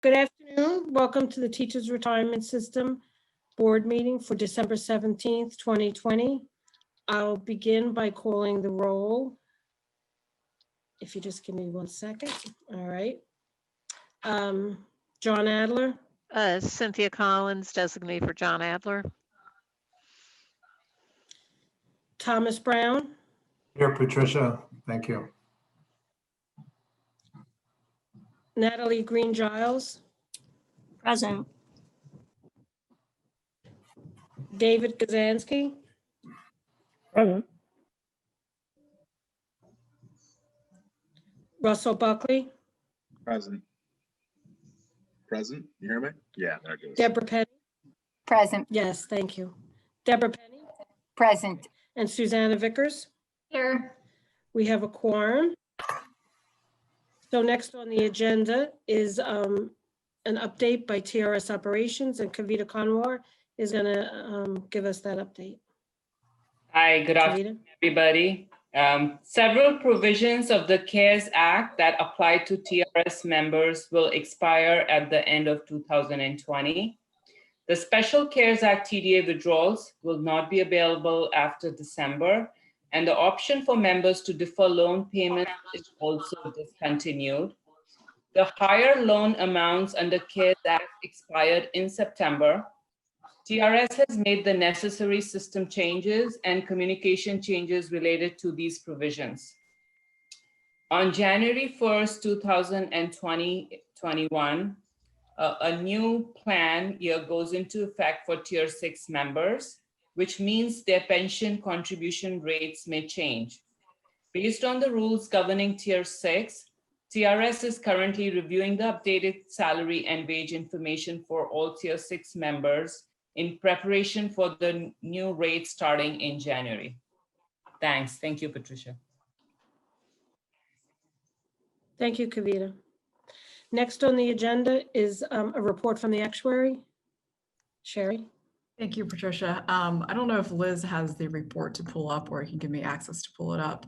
Good afternoon. Welcome to the Teachers Retirement System Board Meeting for December 17th, 2020. I'll begin by calling the roll. If you just give me 1 second. All right. John Adler, Cynthia Collins, designate for John Adler. Thomas Brown, Here, Patricia. Thank you. Natalie Green Giles, Present. David Kazansky, Present. Russell Buckley, Present. Present. You hear me? Yeah, there it goes. Deborah Penny. Present. Yes, thank you. Deborah Penny Present. and Susanna Vickers. Here. We have a quorum. So next on the agenda is an update by TRS Operations, and Kavita Kanwar is going to give us that update. Hi, good afternoon, everybody. Several provisions of the CARES Act that apply to TRS members will expire at the end of 2020. The special CARES Act TDA withdrawals will not be available after December, and the option for members to defer loan payments is also discontinued. The higher loan amounts under CARES Act expired in September. TRS has made the necessary system changes and communication changes related to these provisions. On January 1st, 2021, a new plan year goes into effect for Tier 6 members, which means their pension contribution rates may change. Based on the rules governing Tier 6, TRS is currently reviewing the updated salary and wage information for all Tier 6 members in preparation for the new rate starting in January. Thanks. Thank you, Patricia. Thank you, Kavita. Next on the agenda is a report from the actuary. Sherry. Thank you, Patricia. I don't know if Liz has the report to pull up or you can give me access to pull it up.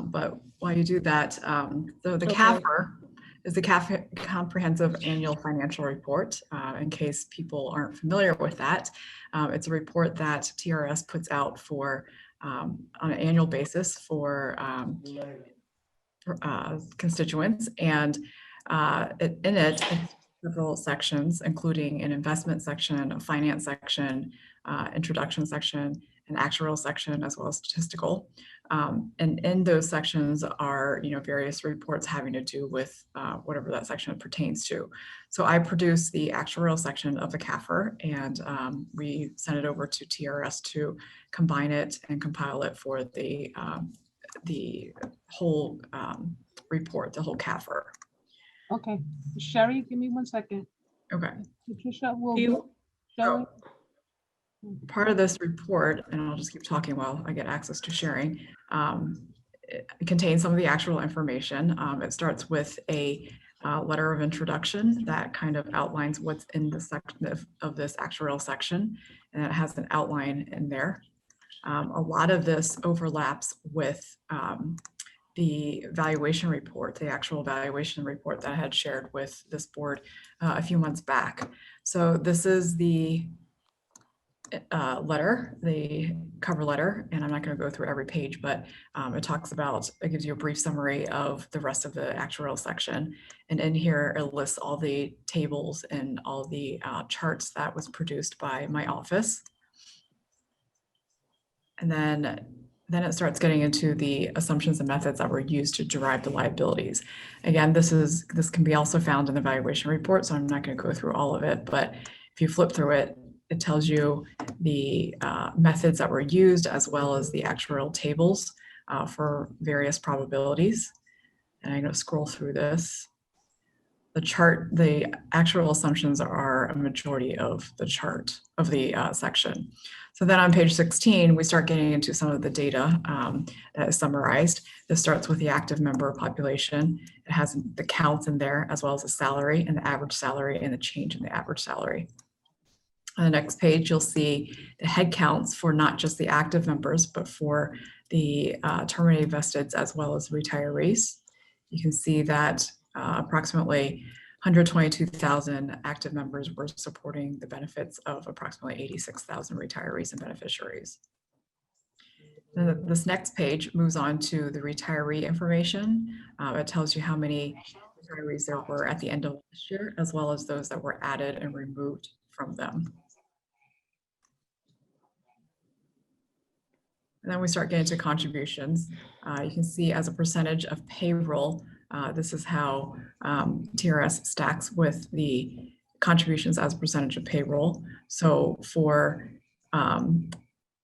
But while you do that, so the CAFR is the Comprehensive Annual Financial Report. In case people aren't familiar with that, it's a report that TRS puts out for on an annual basis for constituents, and in it, several sections, including an investment section, a finance section, introduction section, an actuarial section, as well as statistical. And in those sections are, various reports having to do with whatever that section pertains to. So I produced the actuarial section of the CAFR, and we sent it over to TRS to combine it and compile it for the whole report, the whole CAFR. Okay, Sherry, give me 1 second. Okay. Patricia will show it. Part of this report, and I'll just keep talking while I get access to sharing, it contains some of the actual information. It starts with a letter of introduction that kind of outlines what's in the section of this actuarial section, and it has an outline in there. A lot of this overlaps with the valuation report, the actual valuation report that I had shared with this board a few months back. So this is the letter, the cover letter, and I'm not going to go through every page, but it gives you a brief summary of the rest of the actuarial section. And in here, it lists all the tables and all the charts that was produced by my office. And then it starts getting into the assumptions and methods that were used to derive the liabilities. Again, this can be also found in the valuation report, so I'm not going to go through all of it, but if you flip through it, it tells you the methods that were used, as well as the actuarial tables for various probabilities. And I'm going to scroll through this. The actual assumptions are a majority of the chart of the section. So then on page 16, we start getting into some of the data that is summarized. This starts with the active member population. It has the counts in there, as well as the salary and the average salary and the change in the average salary. On the next page, you'll see the head counts for not just the active members, but for the terminated vesteds as well as retirees. You can see that approximately 122,000 active members were supporting the benefits of approximately 86,000 retirees and beneficiaries. Then this next page moves on to the retiree information. It tells you how many retirees there were at the end of last year, as well as those that were added and removed from them. And then we start getting to contributions. You can see as a percentage of payroll, this is how TRS stacks with the contributions as a percentage of payroll. So for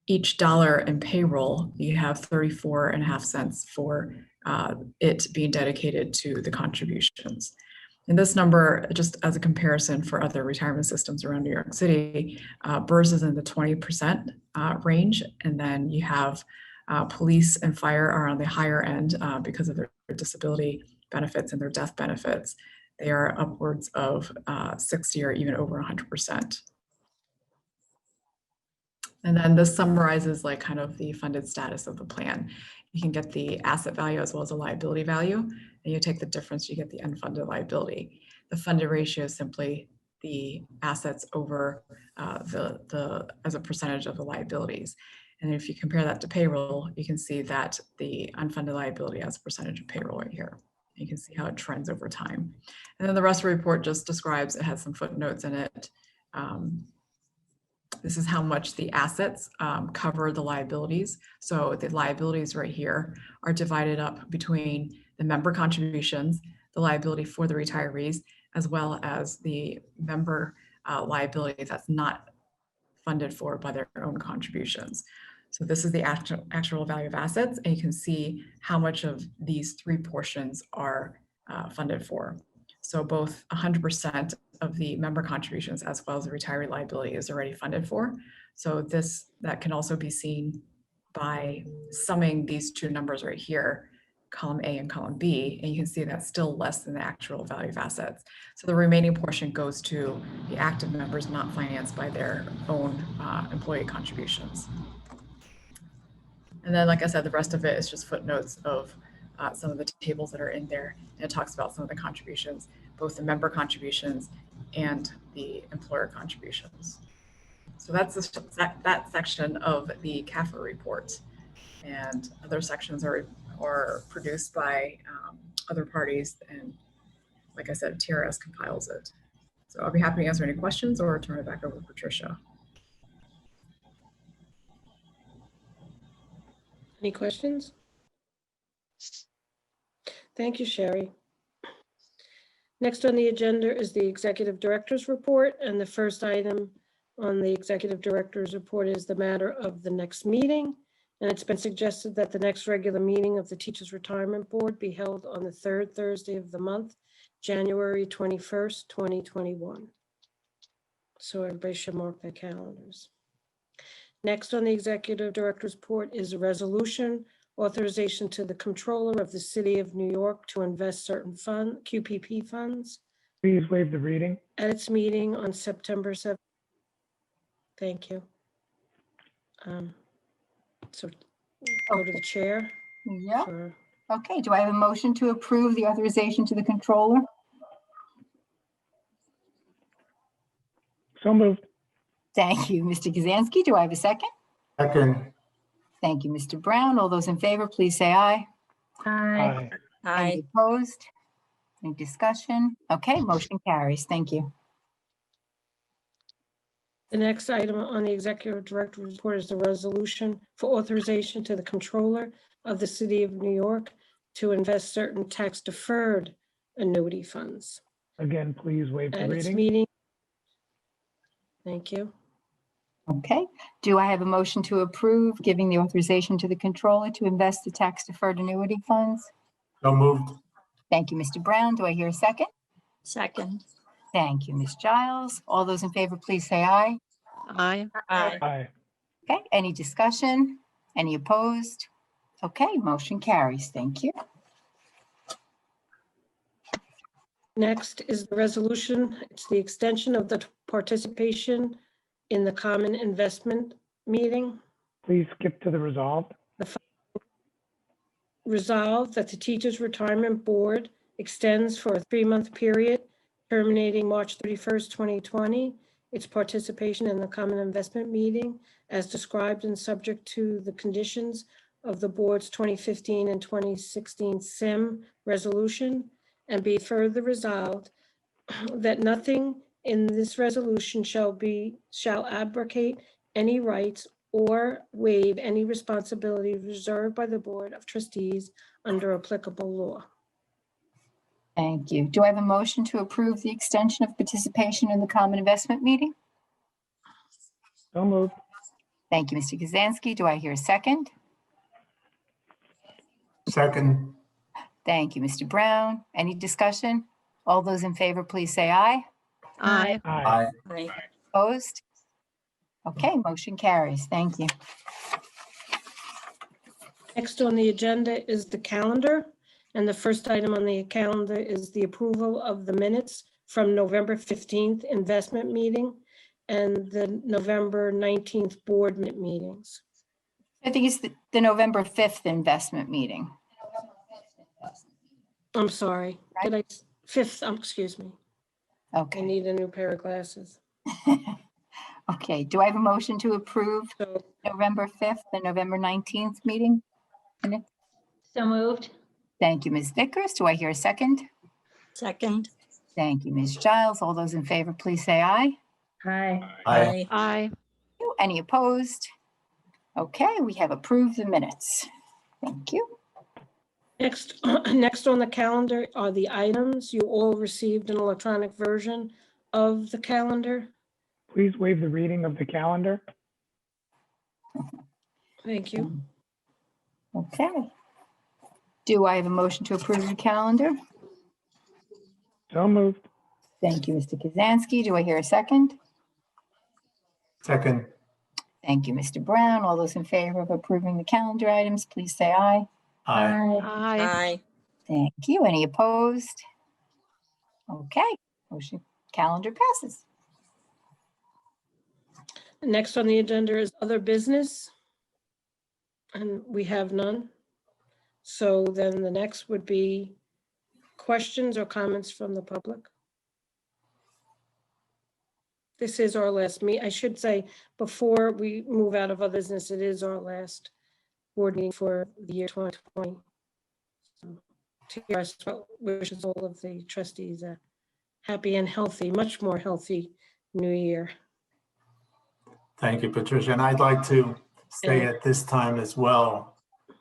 each dollar in payroll, you have 34.5 cents for it being dedicated to the contributions. And this number, just as a comparison for other retirement systems around New York City, BRRS is in the 20% range. And then you have police and fire are on the higher end because of their disability benefits and their death benefits. They are upwards of 60 or even over 100%. And then this summarizes like kind of the funded status of the plan. You can get the asset value as well as a liability value, and you take the difference, you get the unfunded liability. The funded ratio is simply the assets over as a percentage of the liabilities. And if you compare that to payroll, you can see that the unfunded liability as a percentage of payroll right here. You can see how it trends over time. And then the rest of the report just describes, it has some footnotes in it. This is how much the assets cover the liabilities. So the liabilities right here are divided up between the member contributions, the liability for the retirees, as well as the member liability that's not funded for by their own contributions. So this is the actual value of assets, and you can see how much of these three portions are funded for. So both 100% of the member contributions as well as the retiree liability is already funded for. So that can also be seen by summing these two numbers right here, column A and column B, and you can see that's still less than the actual value of assets. So the remaining portion goes to the active members not financed by their own employee contributions. And then, like I said, the rest of it is just footnotes of some of the tables that are in there. And it talks about some of the contributions, both the member contributions and the employer contributions. So that's that section of the CAFR report. And other sections are produced by other parties. And like I said, TRS compiles it. So I'll be happy to answer any questions or turn it back over to Patricia. Any questions? Thank you, Sherry. Next on the agenda is the Executive Director's Report, and the first item on the Executive Director's Report is the matter of the next meeting. And it's been suggested that the next regular meeting of the Teachers Retirement Board be held on the third Thursday of the month, January 21st, 2021. So everybody should mark their calendars. Next on the Executive Director's Report is a resolution authorization to the Comptroller of the City of New York to invest certain QPP funds. Please waive the reading. At its meeting on September 7th. Thank you. So go to the chair. Yeah. for- Okay, do I have a motion to approve the authorization to the controller? So moved. Thank you, Mr. Kazansky. Do I have a second? Second. Thank you, Mr. Brown. All those in favor, please say aye. Aye. Any opposed? Any discussion? Okay, motion carries. Thank you. The next item on the Executive Director's Report is the resolution for authorization to the Comptroller of the City of New York to invest certain tax-deferred annuity funds. Again, please waive the At its reading. meeting. Thank you. Okay, do I have a motion to approve giving the authorization to the controller to invest the tax-deferred annuity funds? So moved. Thank you, Mr. Brown. Do I hear a second? Second. Thank you, Ms. Giles. All those in favor, please say aye. Aye. Aye. Aye. Okay, any discussion? Any opposed? Okay, motion carries. Thank you. Next is the resolution. It's the extension of the participation in the common investment meeting. Please skip to the resolved. Resolved that the Teachers Retirement Board extends for a 3-month period terminating March 31st, 2020, its participation in the common investment meeting as described and subject to the conditions of the board's 2015 and 2016 SIM resolution, and be further resolved that nothing in this resolution shall abrogate any rights or waive any responsibility reserved by the Board of Trustees under applicable law. Thank you. Do I have a motion to approve the extension of participation in the common investment meeting? So moved. Thank you, Mr. Kazansky. Do I hear a second? Second. Thank you, Mr. Brown. Any discussion? All those in favor, please say aye. Aye. Aye. Opposed? Okay, motion carries. Thank you. Next on the agenda is the calendar, and the first item on the calendar is the approval of the minutes from November 15th investment meeting and the November 19th board meetings. I think it's the November 5th investment meeting. I'm sorry, did I, 5th, excuse me, I Okay. need a new pair of glasses. Okay, do I have a motion to approve So November 5th and November 19th meeting? minutes? So moved. Thank you, Ms. Vickers. Do I hear a second? Second. Thank you, Ms. Giles. All those in favor, please say aye. Aye. Aye. Aye. Any opposed? Okay, we have approved the minutes. Thank you. next on the calendar are the items. You all received an electronic version of the calendar. Please waive the reading of the calendar. Thank you. Okay. Do I have a motion to approve the calendar? So moved. Thank you, Mr. Kazansky. Do I hear a second? Second. Thank you, Mr. Brown. All those in favor of approving the calendar items, please say aye. Aye. Aye. Thank you. Any opposed? Okay, motion calendar passes. Next on the agenda is other business. And we have none. So then the next would be questions or comments from the public. This is our last meet. I should say, before we move out of other business, it is our last board meeting for the year 2020. So, TRS wishes all of the trustees a happy and healthy, much more healthy new year. Thank you, Patricia. And I'd like to say at this time as well,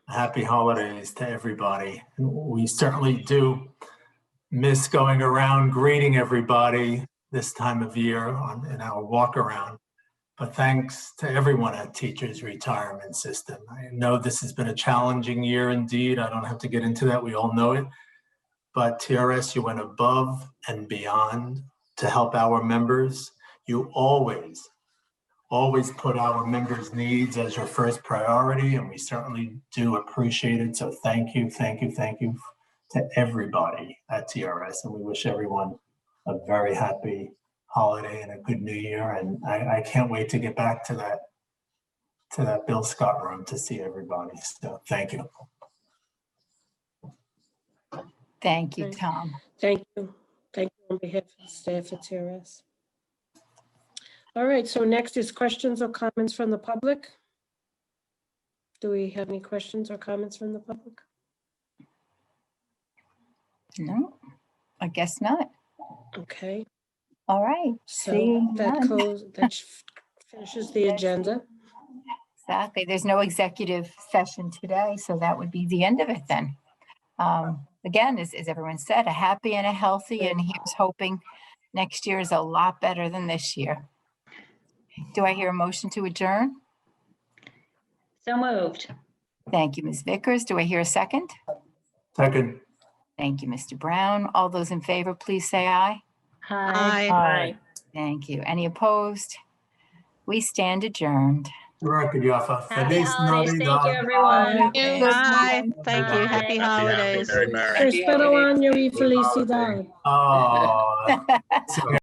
happy holidays to everybody. We certainly do miss going around greeting everybody this time of year in our walk around. But thanks to everyone at Teachers Retirement System. I know this has been a challenging year indeed. I don't have to get into that. We all know it. But TRS, you went above and beyond to help our members. You always put our members' needs as your first priority, and we certainly do appreciate it. So thank you to everybody at TRS, and we wish everyone a very happy holiday and a good new year. And I can't wait to get back to that Bill Scott room to see everybody. So thank you. Thank you, Right. Tom. Thank you. Thank you on behalf of the staff at TRS. All right, so next is questions or comments from the public. Do we have any questions or comments from the public? No, I guess not. Okay, All right. so Seeing that finishes the agenda. Exactly. There's no executive session today, so that would be the end of it then. Again, as everyone said, a happy and a healthy, and here's hoping next year is a lot better than this year. Do I hear a motion to adjourn? So moved. Thank you, Ms. Vickers. Do I hear a second? Second. Thank you, Mr. Brown. All those in favor, please say aye. Aye. Aye. Thank you. Any opposed? We stand adjourned. Happy Happy holidays. Thank you, everyone. Good Aye. night. Thank you. Happy Bye. holidays. Very merry. Prospero año y felicidad. Oh.